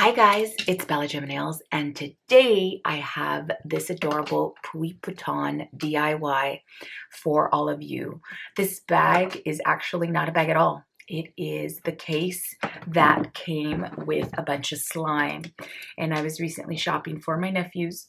Hi guys, it's BellaGemaNails, and today I have this adorable Pooey Puitton DIY for all of you. This bag is actually not a bag at all. It is the case that came with a bunch of slime, and I was recently shopping for my nephew's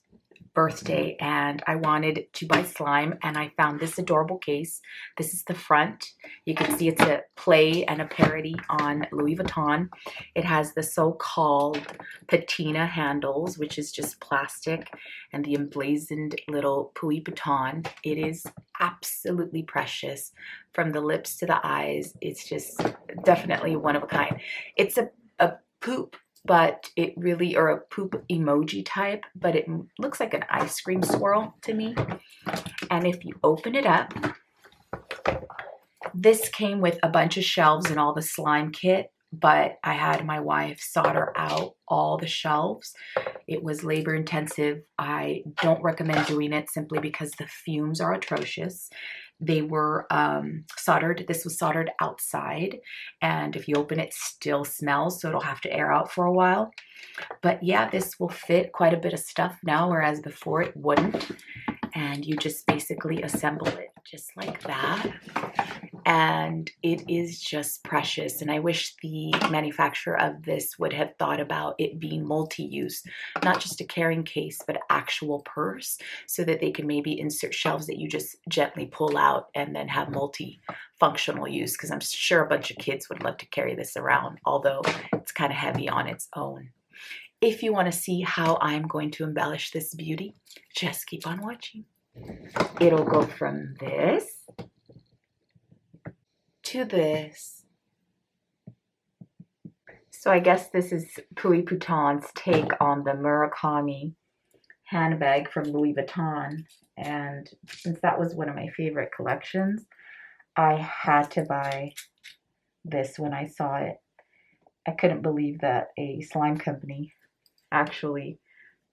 birthday and I wanted to buy slime, and I found this adorable case. This is the front. You can see it's a play and a parody on Louis Vuitton. It has the so-called patina handles, which is just plastic, and the emblazoned little Pooey Puitton. It is absolutely precious from the lips to the eyes. It's just definitely one of a kind. It's a poop, but it really, or a poop emoji type, but it looks like an ice cream swirl to me. And if you open it up, this came with a bunch of shelves and all the slime kit, but I had my wife solder out all the shelves. It was labor intensive. I don't recommend doing it simply because the fumes are atrocious. They were soldered. This was soldered outside, and if you open it, still smells, so it'll have to air out for a while. But yeah, this will fit quite a bit of stuff now, whereas before it wouldn't. And you just basically assemble it just like that. And it is just precious. And I wish the manufacturer of this would have thought about it being multi-use, not just a carrying case, but actual purse, so that they can maybe insert shelves that you just gently pull out and then have multi-functional use. Because I'm sure a bunch of kids would love to carry this around, although it's kind of heavy on its own. If you want to see how I'm going to embellish this beauty, just keep on watching. It'll go from this to this. So I guess this is Pooey Puitton's take on the Murakami handbag from Louis Vuitton. And since that was one of my favorite collections, I had to buy this when I saw it. I couldn't believe that a slime company actually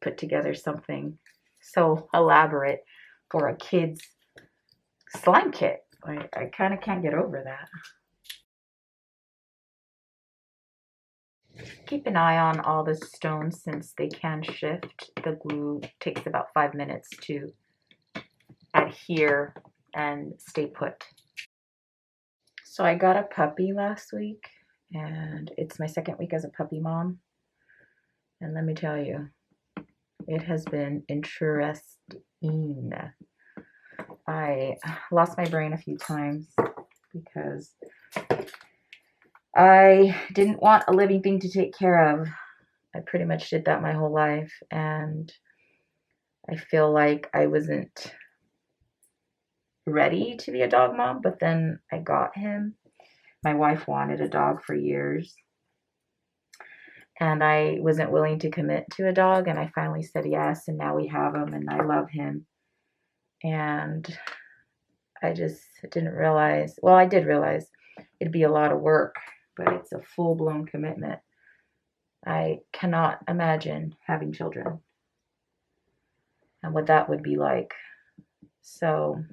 put together something so elaborate for a kid's slime kit. I kind of can't get over that. Keep an eye on all the stones since they can shift. The glue takes about 5 minutes to adhere and stay put. So I got a puppy last week, and it's my second week as a puppy mom. And let me tell you, it has been interesting. I lost my brain a few times because I didn't want a living thing to take care of. I pretty much did that my whole life, and I feel like I wasn't ready to be a dog mom, but then I got him. My wife wanted a dog for years, and I wasn't willing to commit to a dog, and I finally said yes, and now we have him, and I love him. And I just didn't realize, well, I did realize it'd be a lot of work, but it's a full-blown commitment. I cannot imagine having children and what that would be like. So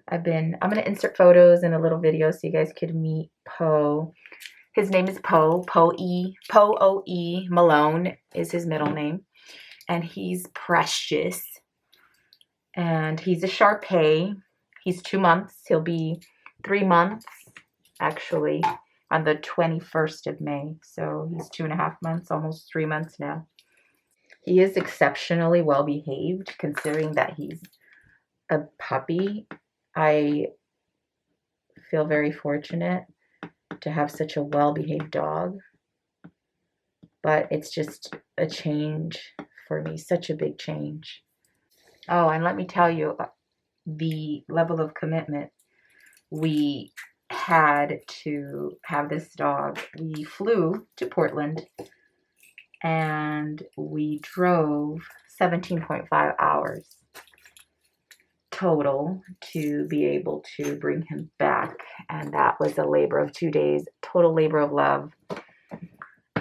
I'm going to insert photos in a little video so you guys could meet Poe. His name is Poe. Poe Malone is his middle name. And he's precious. And he's a Shar-Pei. He's 2 months. He'll be 3 months, actually, on the 21st of May. So he's 2.5 months, almost 3 months now. He is exceptionally well behaved, considering that he's a puppy. I feel very fortunate to have such a well-behaved dog. But it's just a change for me, such a big change. Oh, and let me tell you, the level of commitment we had to have this dog. We flew to Portland and we drove 17.5 hours total to be able to bring him back, and that was a labor of 2 days, total labor of love.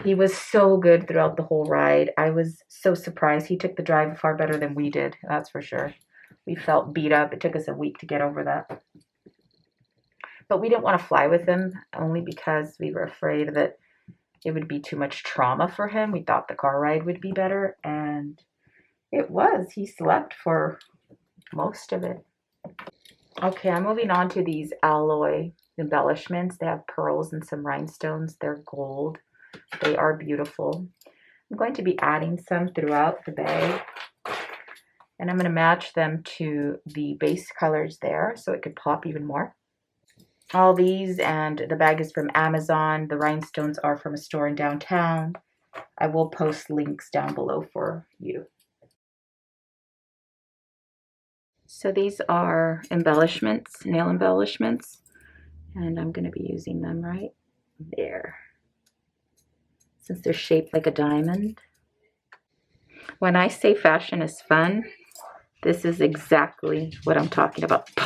He was so good throughout the whole ride. I was so surprised. He took the drive far better than we did, that's for sure. We felt beat up. It took us a week to get over that. But we didn't want to fly with him, only because we were afraid that it would be too much trauma for him. We thought the car ride would be better, and it was. He slept for most of it. Okay, I'm moving on to these alloy embellishments. They have pearls and some rhinestones. They're gold. They are beautiful. I'm going to be adding some throughout the bag, and I'm going to match them to the base colors there so it could pop even more. All these, and the bag is from Amazon. The rhinestones are from a store in downtown. I will post links down below for you. So these are embellishments, nail embellishments, and I'm going to be using them right there, since they're shaped like a diamond. When I say fashion is fun, this is exactly what I'm talking about. Poe,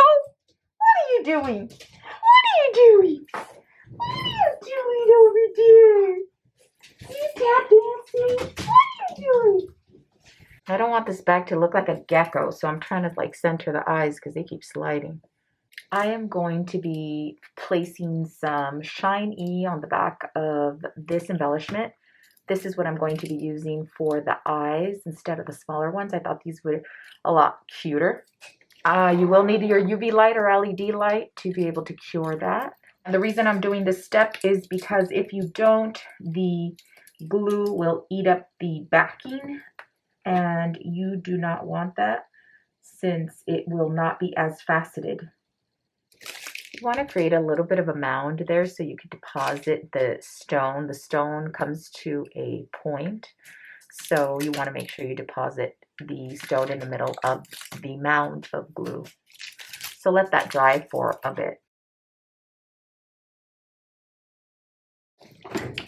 what are you doing? What are you doing? What are you doing over there? You tap dancing? What are you doing? I don't want this bag to look like a gecko, so I'm trying to like center the eyes because they keep sliding. I am going to be placing some Shine E on the back of this embellishment. This is what I'm going to be using for the eyes instead of the smaller ones. I thought these were a lot cuter. You will need your UV light or LED light to be able to cure that. And the reason I'm doing this step is because if you don't, the glue will eat up the backing, and you do not want that since it will not be as faceted. You want to create a little bit of a mound there so you can deposit the stone. The stone comes to a point, so you want to make sure you deposit the stone in the middle of the mound of glue. So let that dry for a bit.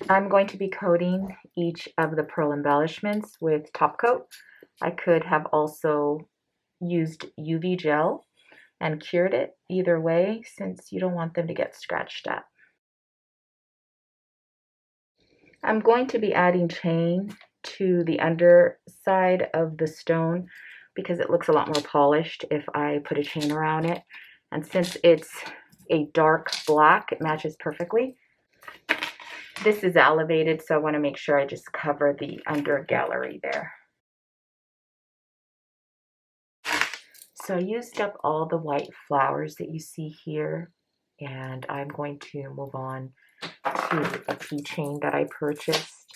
I'm going to be coating each of the pearl embellishments with top coat. I could have also used UV gel and cured it either way, since you don't want them to get scratched up. I'm going to be adding chain to the underside of the stone because it looks a lot more polished if I put a chain around it. And since it's a dark black, it matches perfectly. This is elevated, so I want to make sure I just cover the under gallery there. So I used up all the white flowers that you see here, and I'm going to move on to a keychain that I purchased,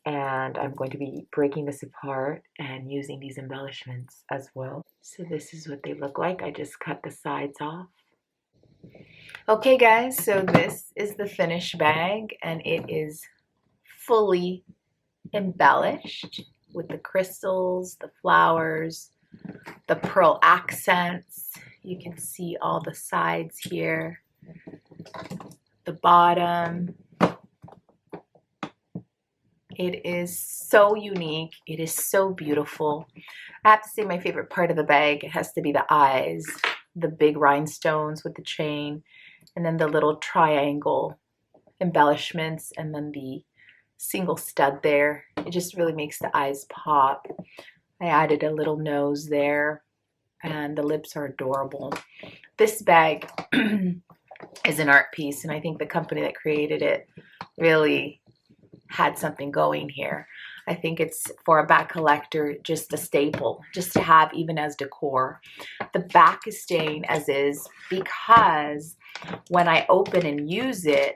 and I'm going to be breaking this apart and using these embellishments as well. So this is what they look like. I just cut the sides off. Okay guys, so this is the finished bag, and it is fully embellished with the crystals, the flowers, the pearl accents. You can see all the sides here, the bottom. It is so unique. It is so beautiful. I have to say my favorite part of the bag has to be the eyes, the big rhinestones with the chain, and then the little triangle embellishments, and then the single stud there. It just really makes the eyes pop. I added a little nose there, and the lips are adorable. This bag is an art piece, and I think the company that created it really had something going here. I think it's, for a bag collector, just a staple, just to have even as decor. The back is staying as is because when I open and use it,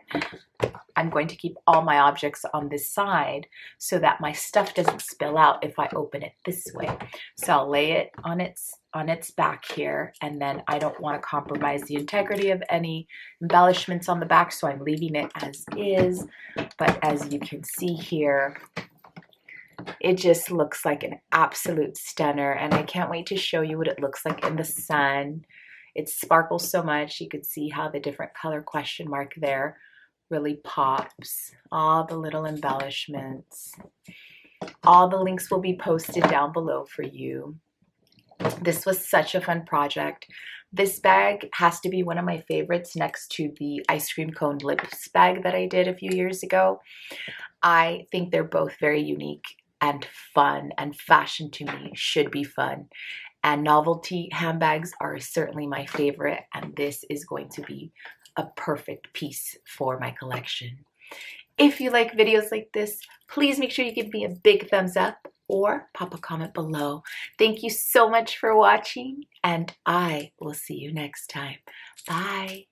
I'm going to keep all my objects on this side so that my stuff doesn't spill out if I open it this way. So I'll lay it on its back here, and then I don't want to compromise the integrity of any embellishments on the back, so I'm leaving it as is. But as you can see here, it just looks like an absolute stunner, and I can't wait to show you what it looks like in the sun. It sparkles so much. You could see how the different color question mark there really pops. All the little embellishments. All the links will be posted down below for you. This was such a fun project. This bag has to be one of my favorites next to the ice cream cone lips bag that I did a few years ago. I think they're both very unique and fun, and fashion to me should be fun. And novelty handbags are certainly my favorite, and this is going to be a perfect piece for my collection. If you like videos like this, please make sure you give me a big thumbs up or pop a comment below. Thank you so much for watching, and I will see you next time. Bye.